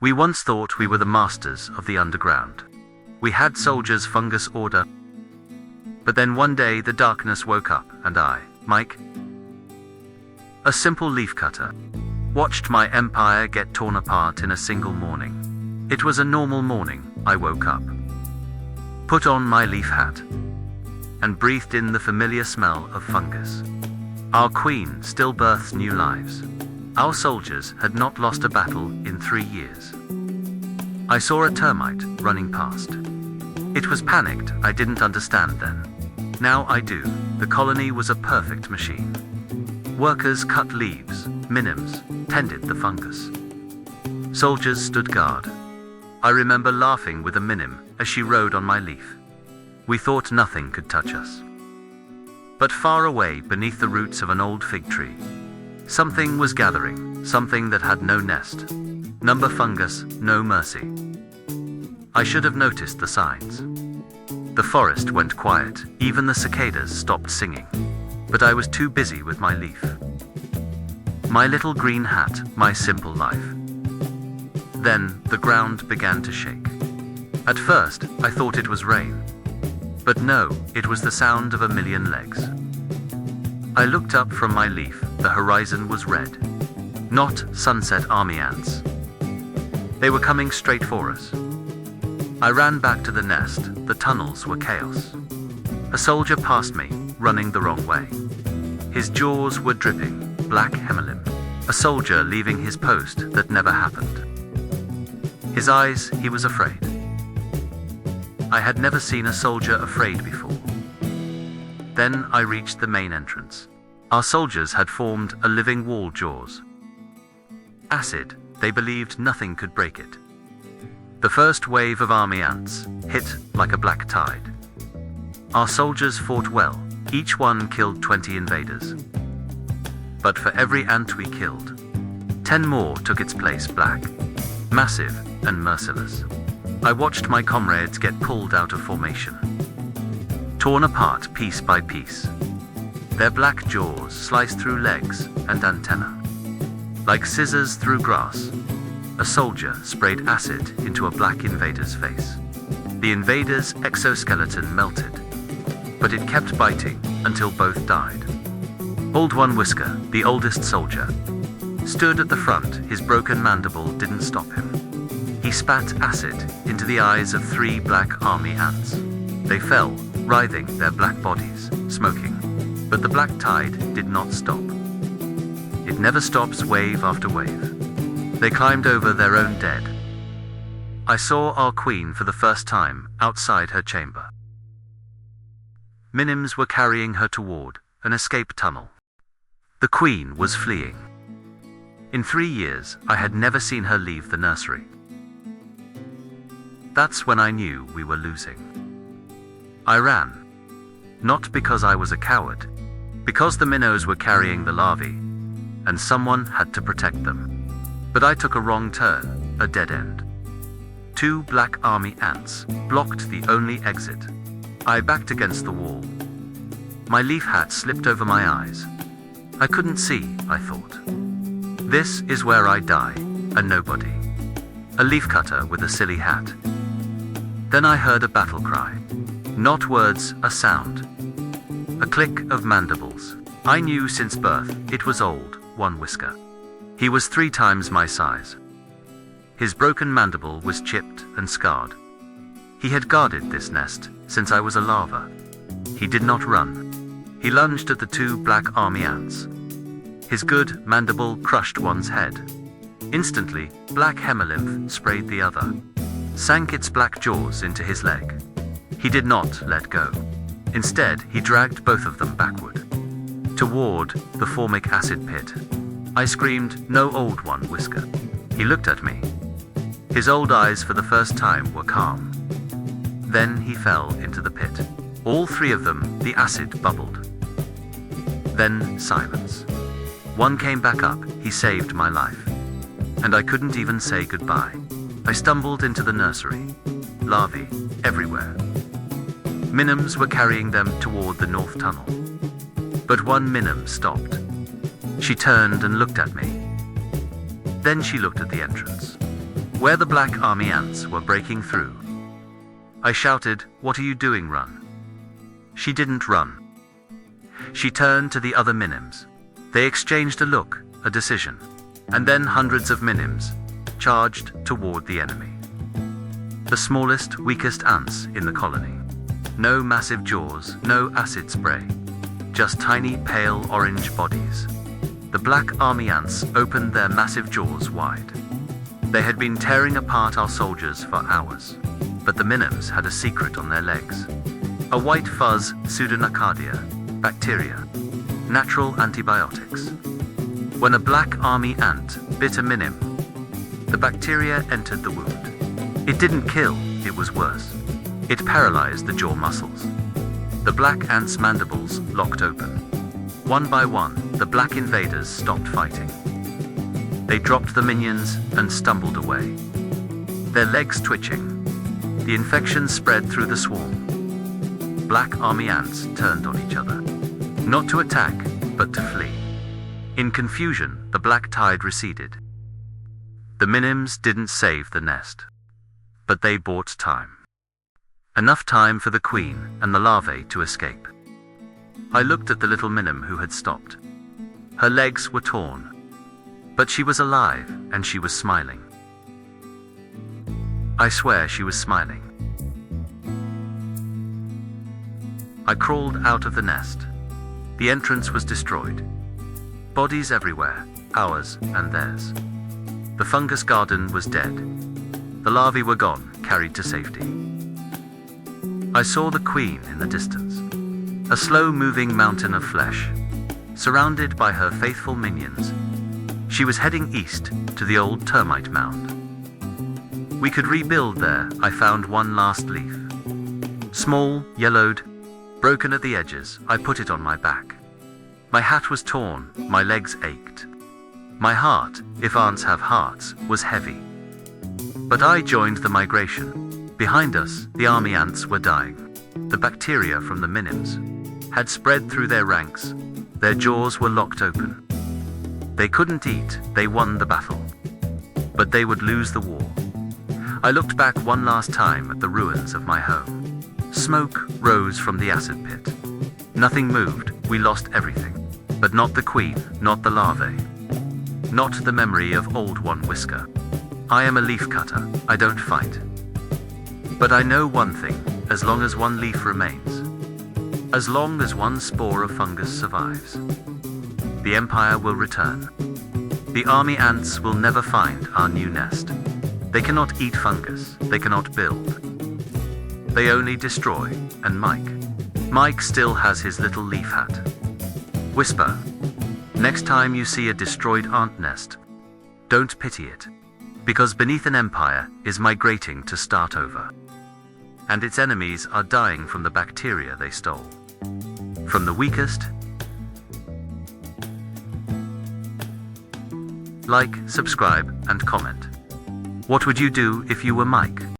We once thought we were the masters of the underground. We had soldiers' fungus order. But then one day the darkness woke up and I, Mike, a simple leafcutter, watched my empire get torn apart in a single morning. It was a normal morning. I woke up, put on my leaf hat, and breathed in the familiar smell of fungus. Our queen still births new lives. Our soldiers had not lost a battle in 3 years. I saw a termite running past. It was panicked. I didn't understand then. Now I do. The colony was a perfect machine. Workers cut leaves, minims, tended the fungus. Soldiers stood guard. I remember laughing with a minim as she rode on my leaf. We thought nothing could touch us. But far away beneath the roots of an old fig tree, something was gathering, something that had no nest. Number fungus, no mercy. I should have noticed the signs. The forest went quiet, even the cicadas stopped singing. But I was too busy with my leaf. My little green hat, my simple life. Then the ground began to shake. At first, I thought it was rain. But no, it was the sound of a million legs. I looked up from my leaf. The horizon was red. Not sunset army ants. They were coming straight for us. I ran back to the nest. The tunnels were chaos. A soldier passed me, running the wrong way. His jaws were dripping, black hemolymph. A soldier leaving his post that never happened. His eyes, he was afraid. I had never seen a soldier afraid before. Then I reached the main entrance. Our soldiers had formed a living wall jaws. Acid, they believed nothing could break it. The first wave of army ants hit like a black tide. Our soldiers fought well. Each one killed 20 invaders. But for every ant we killed, 10 more took its place, black, massive, and merciless. I watched my comrades get pulled out of formation, torn apart piece by piece. Their black jaws sliced through legs and antennae. Like scissors through grass, a soldier sprayed acid into a black invader's face. The invader's exoskeleton melted, but it kept biting until both died. Old One-Whisker, the oldest soldier, stood at the front. His broken mandible didn't stop him. He spat acid into the eyes of 3 black army ants. They fell, writhing their black bodies, smoking. But the black tide did not stop. It never stops, wave after wave. They climbed over their own dead. I saw our queen for the first time outside her chamber. Minims were carrying her toward an escape tunnel. The queen was fleeing. In 3 years, I had never seen her leave the nursery. That's when I knew we were losing. I ran. Not because I was a coward, because the minnows were carrying the larvae, and someone had to protect them. But I took a wrong turn, a dead end. 2 black army ants blocked the only exit. I backed against the wall. My leaf hat slipped over my eyes. I couldn't see, I thought. This is where I die, a nobody. A leafcutter with a silly hat. Then I heard a battle cry. Not words, a sound. A click of mandibles. I knew since birth it was old One-Whisker. He was 3 times my size. His broken mandible was chipped and scarred. He had guarded this nest since I was a larva. He did not run. He lunged at the 2 black army ants. His good mandible crushed one's head. Instantly, black hemolymph sprayed the other, sank its black jaws into his leg. He did not let go. Instead, he dragged both of them backward, toward the formic acid pit. I screamed, "No, old One-Whisker." He looked at me. His old eyes for the first time were calm. Then he fell into the pit. All 3 of them, the acid bubbled. Then silence. One came back up. He saved my life. And I couldn't even say goodbye. I stumbled into the nursery. Larvae everywhere. Minims were carrying them toward the north tunnel. But one minim stopped. She turned and looked at me. Then she looked at the entrance. where the black army ants were breaking through. I shouted, "What are you doing, run?" She didn't run. She turned to the other minims. They exchanged a look, a decision, and then hundreds of minims charged toward the enemy. The smallest, weakest ants in the colony. No massive jaws, no acid spray. Just tiny, pale orange bodies. The black army ants opened their massive jaws wide. They had been tearing apart our soldiers for hours. But the minims had a secret on their legs. A white fuzz, Pseudonocardia, bacteria, natural antibiotics. When a black army ant bit a minim, the bacteria entered the wound. It didn't kill, it was worse. It paralyzed the jaw muscles. The black ant's mandibles locked open. One by one, the black invaders stopped fighting. They dropped the minions and stumbled away. Their legs twitching. The infection spread through the swarm. Black army ants turned on each other. Not to attack, but to flee. In confusion, the black tide receded. The minims didn't save the nest. But they bought time. Enough time for the queen and the larvae to escape. I looked at the little minim who had stopped. Her legs were torn. But she was alive, and she was smiling. I swear she was smiling. I crawled out of the nest. The entrance was destroyed. Bodies everywhere, ours and theirs. The fungus garden was dead. The larvae were gone, carried to safety. I saw the queen in the distance. A slow-moving mountain of flesh, surrounded by her faithful minions. She was heading east to the old termite mound. We could rebuild there. I found one last leaf. Small, yellowed, broken at the edges. I put it on my back. My hat was torn, my legs ached. My heart, if ants have hearts, was heavy. But I joined the migration. Behind us, the army ants were dying. The bacteria from the minims had spread through their ranks. Their jaws were locked open. They couldn't eat, they won the battle. But they would lose the war. I looked back one last time at the ruins of my home. Smoke rose from the acid pit. Nothing moved, we lost everything. But not the queen, not the larvae. Not the memory of old One-Whisker. I am a leafcutter, I don't fight. But I know one thing, as long as one leaf remains, as long as one spore of fungus survives, the empire will return. The army ants will never find our new nest. They cannot eat fungus, they cannot build. They only destroy, and Mike still has his little leaf hat. Whisper, next time you see a destroyed ant nest, don't pity it, because beneath an empire is migrating to start over. And its enemies are dying from the bacteria they stole. From the weakest. Like, subscribe, and comment. What would you do if you were Mike?